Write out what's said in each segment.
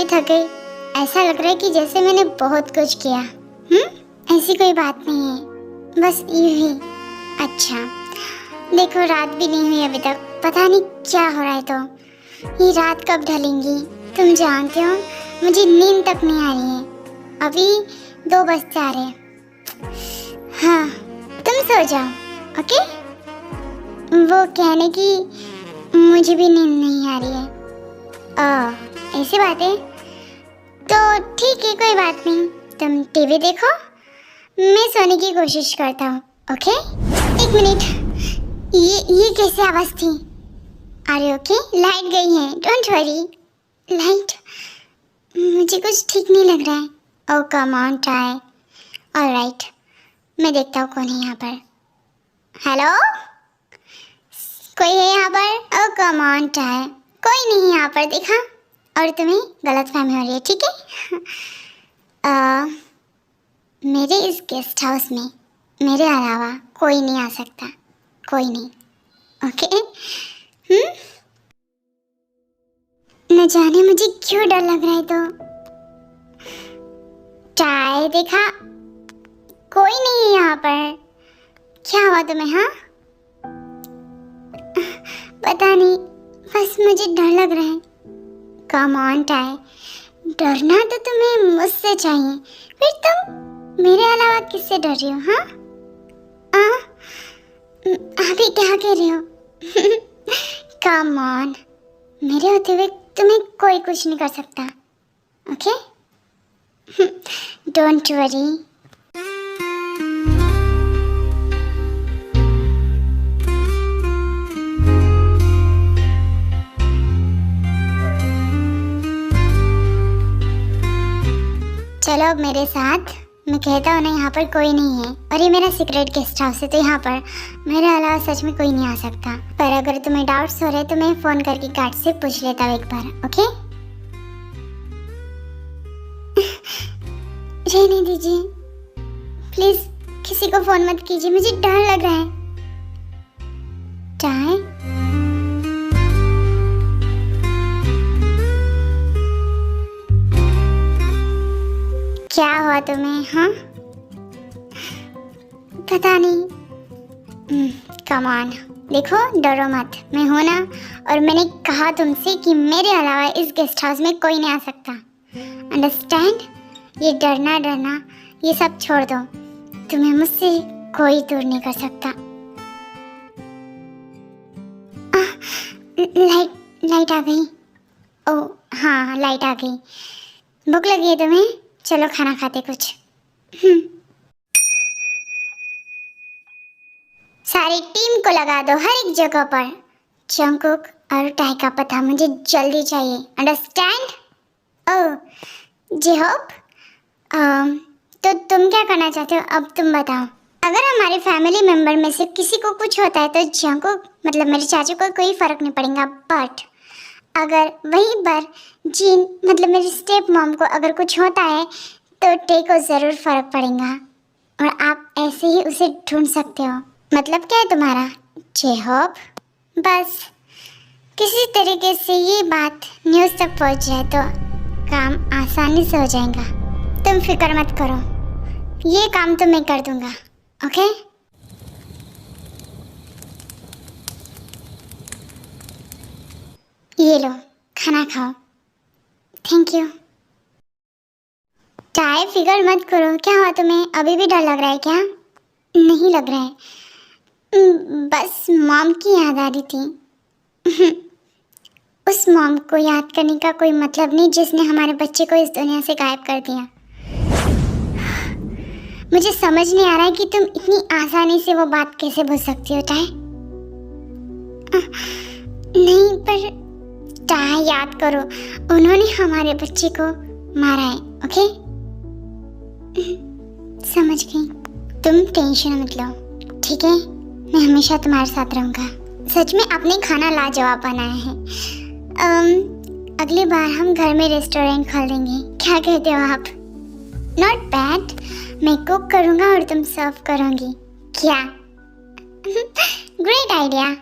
इतनी थक गई, ऐसा लग रहा है कि जैसे मैंने बहुत कुछ किया। ऐसी कोई बात नहीं है, बस यूं ही। अच्छा देखो, रात भी नहीं हुई अभी तक, पता नहीं क्या हो रहा है। तो ये रात कब ढलेंगी? तुम जानते हो मुझे नींद तक नहीं आ रही है। अभी 2 बजते आ रहे। हाँ तुम सो जाओ, ओके? वो कहने की मुझे भी नींद नहीं आ रही है। ऐसी बात है तो ठीक है, कोई बात नहीं। तुम टीवी देखो, मैं सोने की कोशिश करता हूँ, ओके? 1 मिनट, ये कैसी आवाज़ थी? अरे ओके, लाइट गई है, डोंट वरी। लाइट, मुझे कुछ ठीक नहीं लग रहा है। ओह कम ऑन टाई। ऑलराइट, मैं देखता हूँ कौन है यहाँ पर। हेलो, कोई है यहाँ पर? ओह कम ऑन टाई, कोई नहीं यहाँ पर देखा। और तुम्हें गलतफहमी हो रही है, ठीक है? मेरे इस गेस्ट हाउस में मेरे अलावा कोई नहीं आ सकता, कोई नहीं, ओके? न जाने मुझे क्यों डर लग रहा है। तो चाय देखा, कोई नहीं है यहाँ पर। क्या हुआ तुम्हें? हाँ पता नहीं, बस मुझे डर लग रहा है। कम ऑन टाई, डरना तो तुम्हें मुझसे चाहिए, फिर तुम मेरे अलावा किससे डर रही हो? हाँ आप ही क्या कह रहे हो? कम ऑन, मेरे होते हुए तुम्हें कोई कुछ नहीं कर सकता, ओके? Don't worry. चलो अब मेरे साथ, मैं कहता हूँ ना यहाँ पर कोई नहीं है, और ये मेरा सीक्रेट गेस्ट हाउस है, तो यहाँ पर मेरे अलावा सच में कोई नहीं आ सकता। पर अगर तुम्हें डाउट्स हो रहे तो मैं फ़ोन करके गार्ड से पूछ लेता हूँ एक बार, ओके? रहने दीजिए प्लीज़, किसी को फ़ोन मत कीजिए, मुझे डर लग रहा है। चाय, क्या हुआ तुम्हें? हाँ पता नहीं। कम ऑन, देखो डरो मत, मैं हूं ना। और मैंने कहा तुमसे कि मेरे अलावा इस गेस्ट हाउस में कोई नहीं आ सकता, अंडरस्टैंड? ये डरना ये सब छोड़ दो, तुम्हें मुझसे कोई दूर नहीं कर सकता। लाइट आ गई। ओह हाँ, लाइट आ गई। भूख लगी है तुम्हें? चलो खाना खाते कुछ। सारी टीम को लगा दो हर एक जगह पर। जंगकुक और टाई का पता मुझे जल्दी चाहिए, अंडरस्टैंड? ओह जी-होप, तो तुम क्या करना चाहते हो अब तुम बताओ। अगर हमारे फैमिली मेंबर में से किसी को कुछ होता है तो जंगकुक मतलब मेरे चाचू को कोई फर्क नहीं पड़ेगा, बट अगर वहीं पर जीन मतलब मेरी स्टेप मॉम को अगर कुछ होता है तो टे को ज़रूर फर्क पड़ेगा, और आप ऐसे ही उसे ढूंढ सकते हो। मतलब क्या है तुम्हारा? जे-होप, बस किसी तरीके से ये बात न्यूज़ तक पहुंच जाए तो काम आसानी से हो जाएगा। तुम फिक्र मत करो, ये काम तो मैं कर दूंगा, ओके? ये लो खाना खाओ। Thank you. चाय, फिक्र मत करो। क्या हुआ तुम्हें? अभी भी डर लग रहा है क्या? नहीं लग रहा है, बस मॉम की याद आ रही थी। उस मॉम को याद करने का कोई मतलब नहीं जिसने हमारे बच्चे को इस दुनिया से गायब कर दिया। मुझे समझ नहीं आ रहा है कि तुम इतनी आसानी से वो बात कैसे भूल सकती हो टाई। नहीं पर टाई, याद करो, उन्होंने हमारे बच्चे को मारा है, ओके? समझ गई। तुम टेंशन मत लो, ठीक है? मैं हमेशा तुम्हारे साथ रहूँगा। सच में आपने खाना लाजवाब बनाया है। अगली बार हम घर में रेस्टोरेंट खोल देंगे, क्या कहते हो आप? नॉट बैड, मैं कुक करूँगा और तुम सर्व करोगी, क्या? Great idea.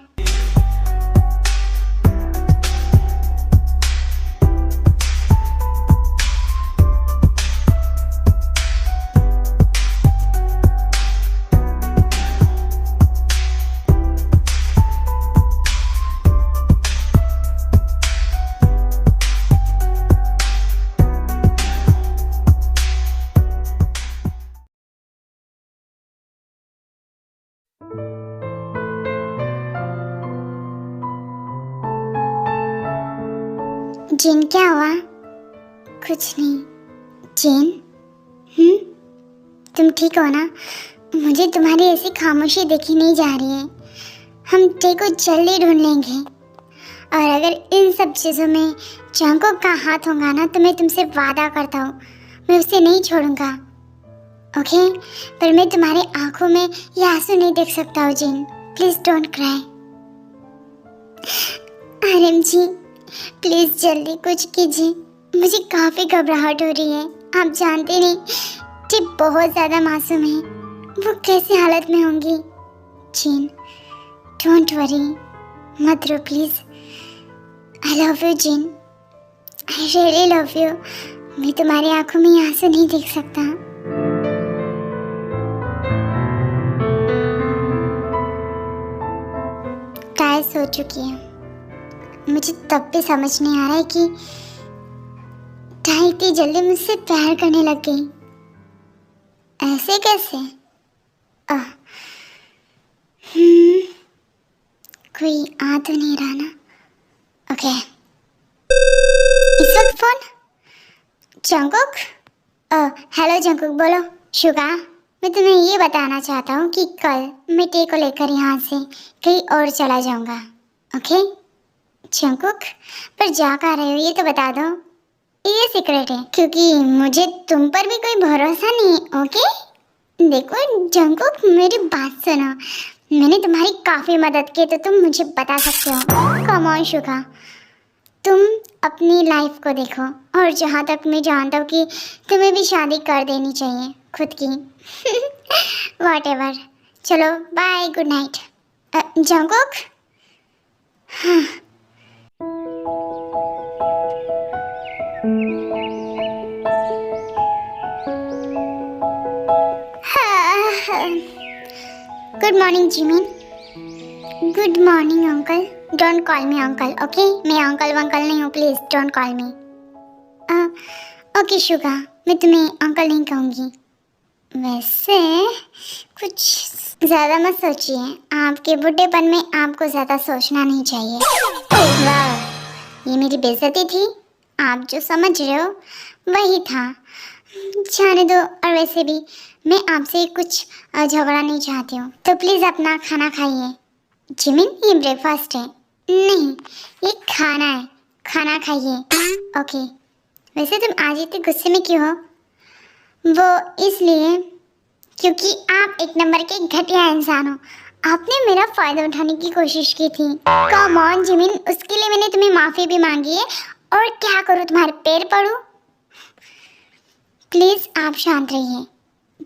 जिन क्या हुआ? कुछ नहीं। जिन, तुम ठीक हो ना? मुझे तुम्हारी ऐसी खामोशी देखी नहीं जा रही है। हम टे को जल्दी ढूंढ लेंगे, और अगर इन सब चीज़ों में जंगकुक का हाथ होगा ना, तो मैं तुमसे वादा करता हूँ मैं उसे नहीं छोड़ूंगा। ओके? पर मैं तुम्हारी आंखों में ये आंसू नहीं देख सकता हूँ Jin. Please don't cry. RM ji, please जल्दी कुछ कीजिए। मुझे काफी घबराहट हो रही है। आप जानते नहीं, टिप बहुत ज्यादा मासूम है। वो कैसी हालत में होंगी? जिन, डोंट वरी, मत रो please. I love you Jin, I really love you. मैं तुम्हारी आंखों में ये आंसू नहीं देख सकता। टाइस हो चुकी है। मुझे तब भी समझ नहीं आ रहा है कि टाई इतनी जल्दी मुझसे प्यार करने लग गई। ऐसे कैसे? कोई आ तो नहीं रहा ना? ओके। इस वक्त फोन? जंगकुक? हेलो जंगकुक, बोलो। शुगा, मैं तुम्हें ये बताना चाहता हूँ कि कल मैं टे को लेकर यहाँ से कहीं और चला जाऊँगा। ओके जंगकुक, पर जा कहाँ रहे हो ये तो बता दो। ये सीक्रेट है, क्योंकि मुझे तुम पर भी कोई भरोसा नहीं है। ओके देखो जंगकुक, मेरी बात सुनो। मैंने तुम्हारी काफ़ी मदद की, तो तुम मुझे बता सकते हो। कम ऑन शुगा, तुम अपनी लाइफ को देखो, और जहाँ तक मैं जानता हूँ कि तुम्हें भी शादी कर देनी चाहिए खुद की। व्हाटएवर, चलो बाय, गुड नाइट। जंगकुक? हाँ। Good morning Jimin. Good morning uncle. Don't call me uncle, okay? मैं अंकल वंकल नहीं हूँ, please don't call me. Okay Suga, मैं तुम्हें अंकल नहीं कहूँगी। वैसे कुछ ज़्यादा मत सोचिए, आपके बुढ़ेपन में आपको ज़्यादा सोचना नहीं चाहिए। वाह, ये मेरी बेइज्जती थी। आप जो समझ रहे हो वही था। जाने दो, और वैसे भी मैं आपसे कुछ झगड़ा नहीं चाहती हूँ, तो प्लीज़ अपना खाना खाइए। जिमिन, ये ब्रेकफास्ट है। नहीं, ये खाना है, खाना खाइए। ओके। वैसे तुम आज इतने गुस्से में क्यों हो? वो इसलिए क्योंकि आप एक नंबर के घटिया इंसान हो। आपने मेरा फ़ायदा उठाने की कोशिश की थी। कम ऑन जिमिन, उसके लिए मैंने तुम्हें माफ़ी भी मांगी है। और क्या करूँ, तुम्हारे पैर पड़ूं? प्लीज़ आप शांत रहिए।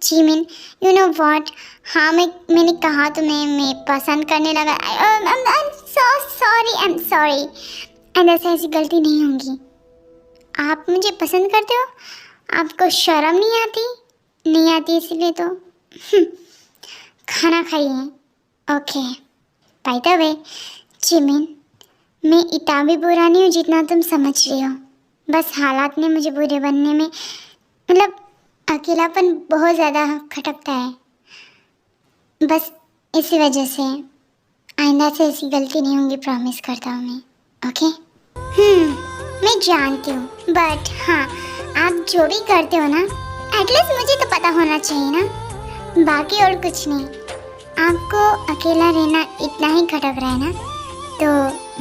जिमिन, यू नो व्हाट, हाँ मैंने कहा तुम्हें मैं पसंद करने लगा। I am so sorry. And ऐसी गलती नहीं होगी। आप मुझे पसंद करते हो? आपको शर्म नहीं आती? नहीं आती इसीलिए तो खाना खाइए। Okay. By the way Jimin, मैं इतना भी बुरा नहीं हूँ जितना तुम समझ रही हो। बस हालात ने मुझे बुरे बनने में, मतलब अकेलापन बहुत ज़्यादा खटकता है। बस इसी वजह से आइंदा से ऐसी गलती नहीं होगी, प्रॉमिस करता हूँ मैं। ओके? मैं जानती हूँ, बट हाँ, आप जो भी करते हो ना, एटलीस्ट मुझे तो पता होना चाहिए ना। बाकी और कुछ नहीं। आपको अकेला रहना इतना ही खटक रहा है ना, तो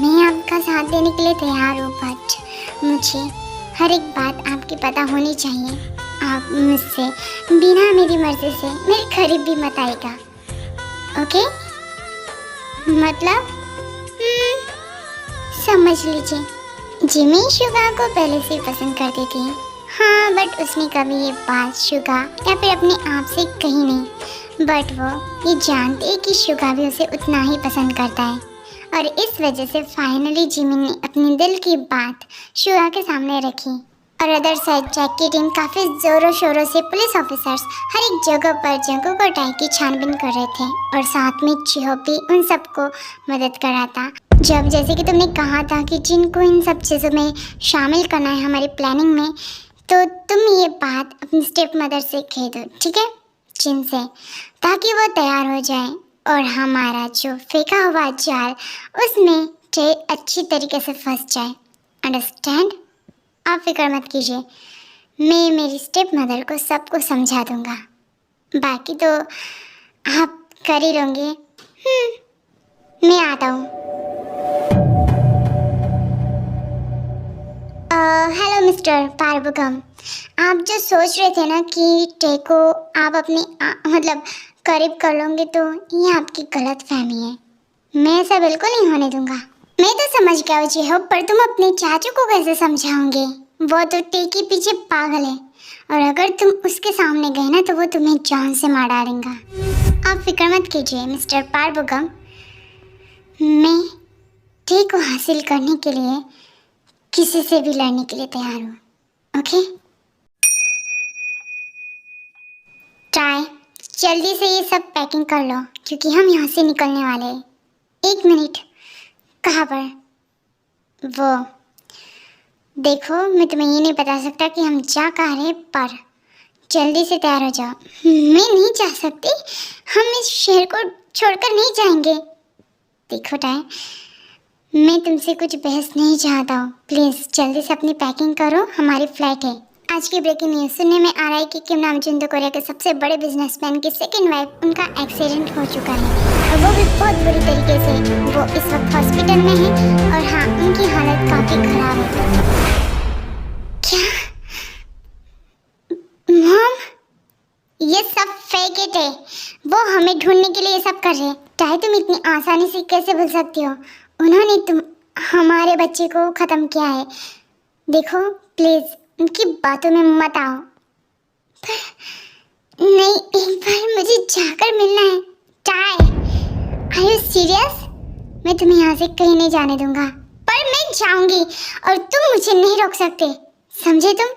मैं आपका साथ देने के लिए तैयार हूँ, बट मुझे हर एक बात आपकी पता होनी चाहिए। आप मुझसे बिना मेरी मर्जी से मेरे करीब भी मत आएगा। ओके? मतलब समझ लीजिए। जिमी शुगा को पहले से पसंद करती थी, हाँ, बट उसने कभी ये बात शुगा या फिर अपने आप से कही नहीं। बट वो ये जानती है कि शुगा भी उसे उतना ही पसंद करता है, और इस वजह से फाइनली जिमिन ने अपनी दिल की बात शुगा के सामने रखी। और अदर साइड जैक की टीम काफ़ी ज़ोरों शोरों से पुलिस ऑफिसर्स हर एक जगह पर जंगकुक और टाई की छानबीन कर रहे थे, और साथ में चिहो भी उन सबको मदद कर रहा था। जब जैसे कि तुमने कहा था कि जिन को इन सब चीज़ों में शामिल करना है हमारी प्लानिंग में, तो तुम ये बात अपनी स्टेप मदर से कह दो, ठीक है, जिन से, ताकि वो तैयार हो जाए और हमारा जो फेंका हुआ जाल उसमें अच्छी तरीके से फंस जाए। अंडरस्टैंड? आप फिक्र मत कीजिए, मैं मेरी स्टेप मदर को सबको समझा दूंगा, बाकी तो आप कर ही लोगे। मैं आता हूँ। हेलो मिस्टर पारबुकम, आप जो सोच रहे थे ना कि टे को आप अपनी मतलब करीब कर लोगे, तो ये आपकी गलत फहमी है। मैं ऐसा बिल्कुल नहीं होने दूंगा। मैं तो समझ गया हूँ जी हो, पर तुम अपने चाचू को कैसे समझाओगे? वो तो टे के पीछे पागल है, और अगर तुम उसके सामने गए ना तो वो तुम्हें जान से मार डालेगा। आप फिक्र मत कीजिए मिस्टर पारबुकम, मैं टे को हासिल करने के लिए किसी से भी लड़ने के लिए तैयार हूँ। ओके? ट्राई जल्दी से ये सब पैकिंग कर लो, क्योंकि हम यहाँ से निकलने वाले हैं। 1 मिनट, कहाँ पर? वो देखो, मैं तुम्हें ये नहीं बता सकता कि हम जा कहाँ रहे, पर जल्दी से तैयार हो जाओ। मैं नहीं जा सकती, हम इस शहर को छोड़कर नहीं जाएंगे। देखो टाइम, मैं तुमसे कुछ बहस नहीं चाहता हूँ, प्लीज़ जल्दी से अपनी पैकिंग करो, हमारी फ्लाइट है। आज की ब्रेकिंग न्यूज़ सुनने में आ रहा है कि किम नामजून तो कोरिया के सबसे बड़े बिजनेसमैन की सेकंड वाइफ, उनका एक्सीडेंट हो चुका है, और वो भी बहुत बुरी तरीके से। वो इस वक्त हॉस्पिटल में है, और हाँ, उनकी हालत काफ़ी खराब है। क्या मॉम, ये सब फेक इट है, वो हमें ढूंढने के लिए ये सब कर रहे हैं। चाहे तुम इतनी आसानी से कैसे भूल सकती हो? उन्होंने तुम हमारे बच्चे को ख़त्म किया है। देखो प्लीज़ उनकी बातों में मत आओ। नहीं, एक बार मुझे जाकर मिलना है। टाई, आर यू सीरियस? मैं तुम्हें यहाँ से कहीं नहीं जाने दूंगा, पर मैं जाऊंगी और तुम मुझे नहीं रोक सकते, समझे तुम?